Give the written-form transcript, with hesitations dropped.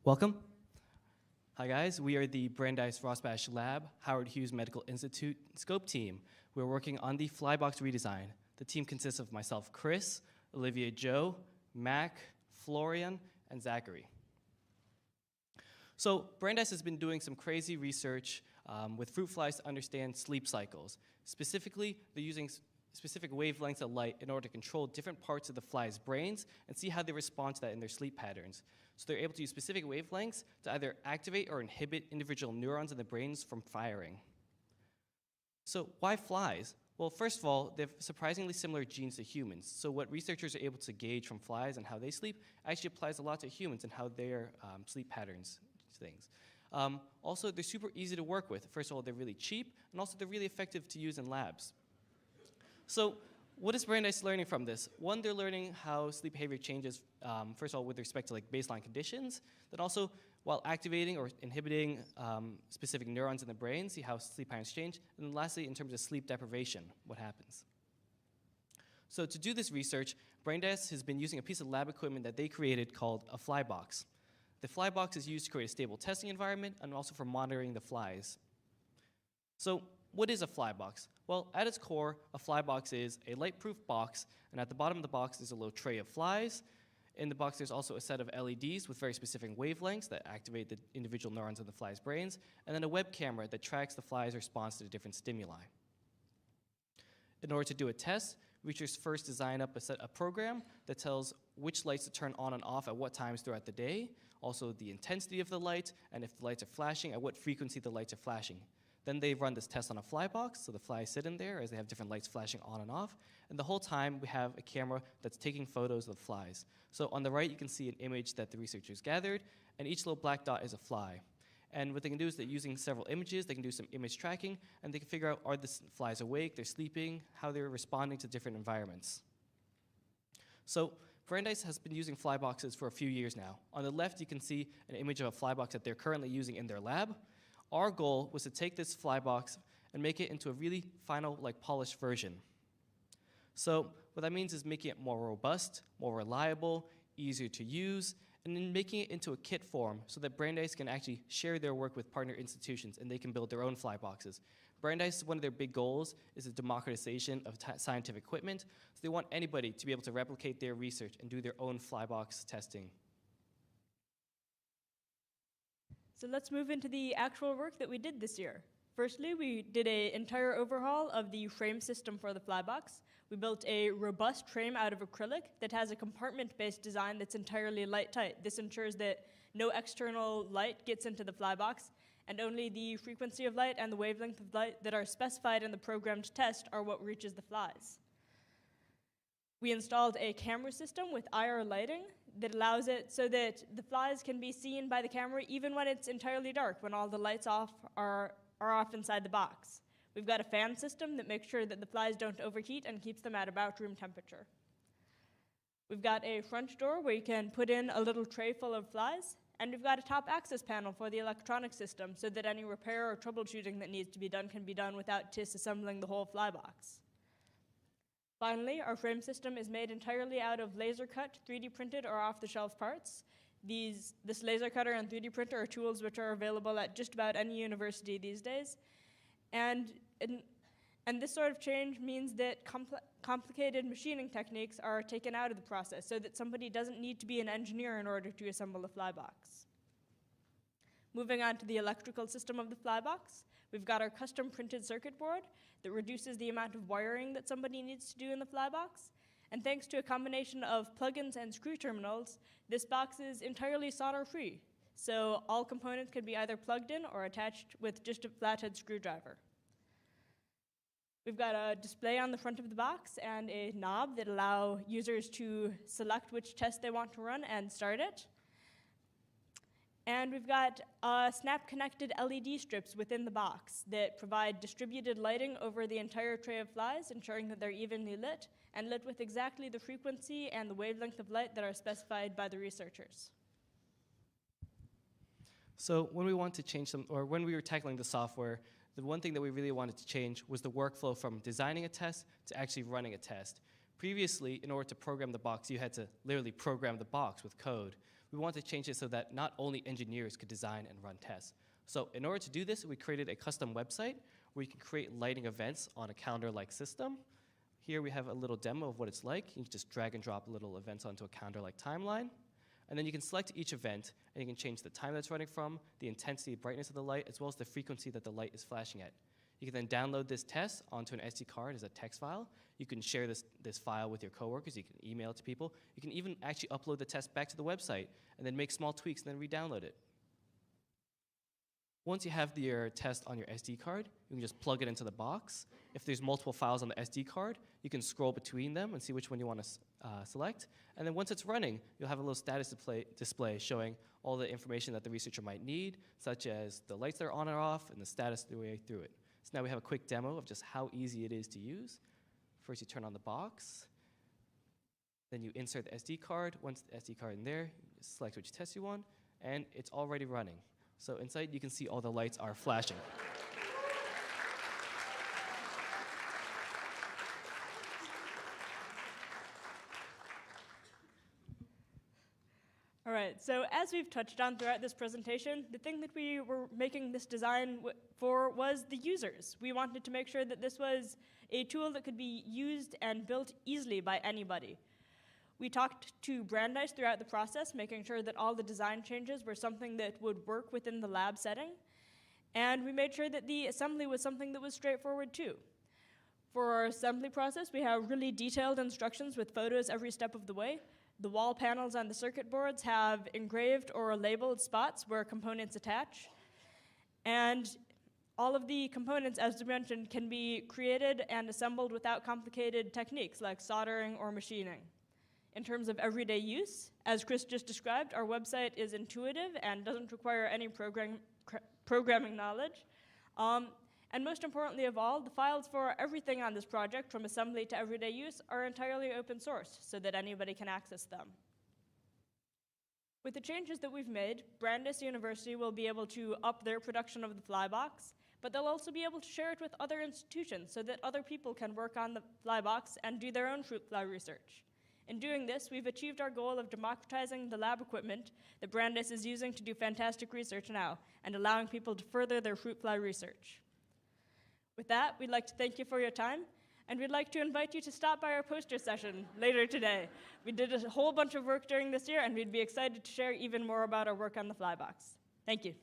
Welcome. Hi guys, we are the Brandeis Rosbash Lab, Howard Hughes Medical Institute Scope team. We're working on the flybox redesign. The team consists of myself, Chris, Olivia, Joe, Mack, Florian, and Zachary. So Brandeis has been doing some crazy research with fruit flies to understand sleep cycles. Specifically, they're using specific wavelengths of light in order to control different parts of the fly's brains and see how they respond to that in their sleep patterns. So they're able to use specific wavelengths to either activate or inhibit individual neurons in the brains from firing. So why flies? Well, first of all, they have surprisingly similar genes to humans. So what researchers are able to gauge from flies and how they sleep actually applies a lot to humans and how their sleep patterns things. Also, they're super easy to work with. First of all, they're really cheap, and also they're really effective to use in labs. So what is Brandeis learning from this? One, they're learning how sleep behavior changes, first of all, with respect to like baseline conditions, then also while activating or inhibiting specific neurons in the brain, see how sleep patterns change, and then lastly, in terms of sleep deprivation, what happens. So to do this research, Brandeis has been using a piece of lab equipment that they created called a fly box. The fly box is used to create a stable testing environment and also for monitoring the flies. So what is a fly box? Well, at its core, a fly box is a light-proof box, and at the bottom of the box is a little tray of flies. In the box, there's also a set of LEDs with very specific wavelengths that activate the individual neurons in the fly's brains, and then a web camera that tracks the fly's response to the different stimuli. In order to do a test, researchers first design up a program that tells which lights to turn on and off at what times throughout the day, also the intensity of the light, and if the lights are flashing, at what frequency the lights are flashing. Then they run this test on a fly box, so the flies sit in there as they have different lights flashing on and off, and the whole time we have a camera that's taking photos of the flies. So on the right you can see an image that the researchers gathered, and each little black dot is a fly. And what they can do is that using several images, they can do some image tracking, and they can figure out are the flies awake, they're sleeping, how they're responding to different environments. So Brandeis has been using fly boxes for a few years now. On the left, you can see an image of a fly box that they're currently using in their lab. Our goal was to take this fly box and make it into a really final, polished version. So what that means is making it more robust, more reliable, easier to use, and then making it into a kit form so that Brandeis can actually share their work with partner institutions and they can build their own fly boxes. Brandeis, one of their big goals is the democratization of scientific equipment, so they want anybody to be able to replicate their research and do their own fly box testing. So let's move into the actual work that we did this year. Firstly, we did an entire overhaul of the frame system for the fly box. We built a robust frame out of acrylic that has a compartment-based design that's entirely light-tight. This ensures that no external light gets into the fly box, and only the frequency of light and the wavelength of light that are specified in the programmed test are what reaches the flies. We installed a camera system with IR lighting that allows it so that the flies can be seen by the camera even when it's entirely dark, when all the lights are off inside the box. We've got a fan system that makes sure that the flies don't overheat and keeps them at about room temperature. We've got a front door where you can put in a little tray full of flies, and we've got a top access panel for the electronic system so that any repair or troubleshooting that needs to be done can be done without disassembling the whole fly box. Finally, our frame system is made entirely out of laser-cut, 3D printed, or off-the-shelf parts. This laser cutter and 3D printer are tools which are available at just about any university these days. And this sort of change means that complicated machining techniques are taken out of the process so that somebody doesn't need to be an engineer in order to assemble a fly box. Moving on to the electrical system of the fly box, we've got our custom printed circuit board that reduces the amount of wiring that somebody needs to do in the fly box. And thanks to a combination of plugins and screw terminals, this box is entirely solder-free. So all components can be either plugged in or attached with just a flathead screwdriver. We've got a display on the front of the box and a knob that allow users to select which test they want to run and start it. And we've got snap-connected LED strips within the box that provide distributed lighting over the entire tray of flies, ensuring that they're evenly lit and lit with exactly the frequency and the wavelength of light that are specified by the researchers. So when we want to change when we were tackling the software, the one thing that we really wanted to change was the workflow from designing a test to actually running a test. Previously, in order to program the box, you had to literally program the box with code. we want to change it so that not only engineers could design and run tests. So in order to do this, we created a custom website where you can create lighting events on a calendar-like system. Here we have a little demo of what it's like. You can just drag and drop little events onto a calendar-like timeline. And then you can select each event, and you can change the time that's running from, the intensity, brightness of the light, as well as the frequency that the light is flashing at. You can then download this test onto an SD card as a text file. You can share this file with your coworkers. You can email it to people. You can even actually upload the test back to the website and then make small tweaks and then re-download it. Once you have your test on your SD card, you can just plug it into the box. If there's multiple files on the SD card, you can scroll between them and see which one you want to select. And then once it's running, you'll have a little status display showing all the information that the researcher might need, such as the lights that are on or off and the status of the way through it. So now we have a quick demo of just how easy it is to use. First, you turn on the box. Then you insert the SD card. Once the SD card in there, you just select which test you want, and it's already running. So inside, you can see all the lights are flashing. All right, so as we've touched on throughout this presentation, the thing that we were making this design for was the users. We wanted to make sure that this was a tool that could be used and built easily by anybody. We talked to Brandeis throughout the process, making sure that all the design changes were something that would work within the lab setting. And we made sure that the assembly was something that was straightforward too. For our assembly process, we have really detailed instructions with photos every step of the way. The wall panels on the circuit boards have engraved or labeled spots where components attach. And all of the components, as we mentioned, can be created and assembled without complicated techniques like soldering or machining. In terms of everyday use, as Chris just described, our website is intuitive and doesn't require any programming knowledge. And most importantly of all, the files for everything on this project, from assembly to everyday use, are entirely open source so that anybody can access them. With the changes that we've made, Brandeis University will be able to up their production of the Flybox, but they'll also be able to share it with other institutions so that other people can work on the Flybox and do their own fruit fly research. In doing this, we've achieved our goal of democratizing the lab equipment that Brandeis is using to do fantastic research now and allowing people to further their fruit fly research. With that, we'd like to thank you for your time, and we'd like to invite you to stop by our poster session later today. We did a whole bunch of work during this year, and we'd be excited to share even more about our work on the Flybox. Thank you.